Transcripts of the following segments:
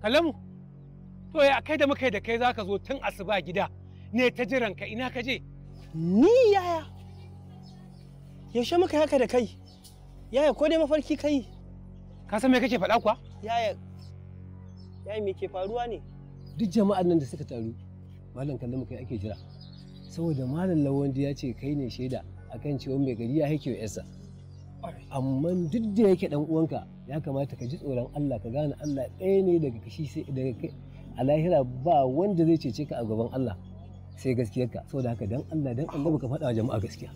Kalamu, to ya kai da muka da kai zaka zo tun asuba gida ne ta jiran ka ina ka je? Ni yaya? Yaushe muka yi haka da kai? Yaya ko dai mafarki kai? Ka san me kake faɗa kuwa? Yaya me ke faruwa ne? Duk jama'an nan da suka taru, Malam Kallamu kai ake jira. Saboda Malam Lawandi ya ce kai ne shaida akan cewa mai gari ya haike wa yarsa. Amma duk da yake dan uwanka ya kamata ka ji tsoron Allah ka gane Allah ɗaya ne daga kashi sai daga kai a lahira ba wanda zai cece ka a gaban Allah sai gaskiyarka. Saboda haka dan Allah dan Allah ka faɗa wa jama'a gaskiya.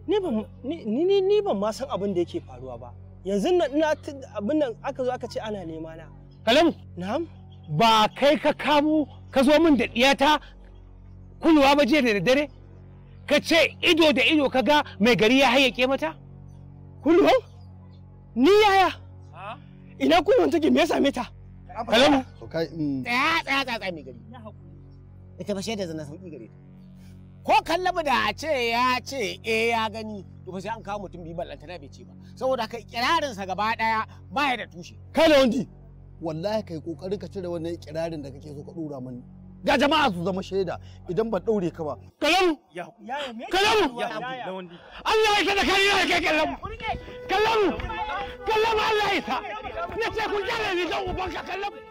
Ni ban ma san abin da yake faruwa ba. Yanzu ina abin nan aka zo aka ce ana nema na. Kalamu, Na'am? ba kai ka kamo ka zo min da diyata kulwa ba jiya da daddare? Ka ce ido da ido ka ga mai gari ya hayyake mata? Kulwan? Ni yaya? Ina kulwan take me ya same ta? Kalamu, Tsaya mai gari. Ita ba shaida zana sauki gare ta. Ko Kallamu da a ce ya ce ya gani to ba sai an kawo mutum biyu ballantana bai ce ba. Saboda haka ikirarinsa gaba daya ba ya da tushe. Kada wandi wallahi kai kokarin ka cire wannan ikirarin da kake so ka dora mani. Ga jama'a su zama shaida idan ban daure ka ba. Kalamu, Kalamu, Allah ya sada kai ya kai Kalamu. Kalamu, Allah ya sa. Na ce ku kyale ni dan ubanka Kalamu.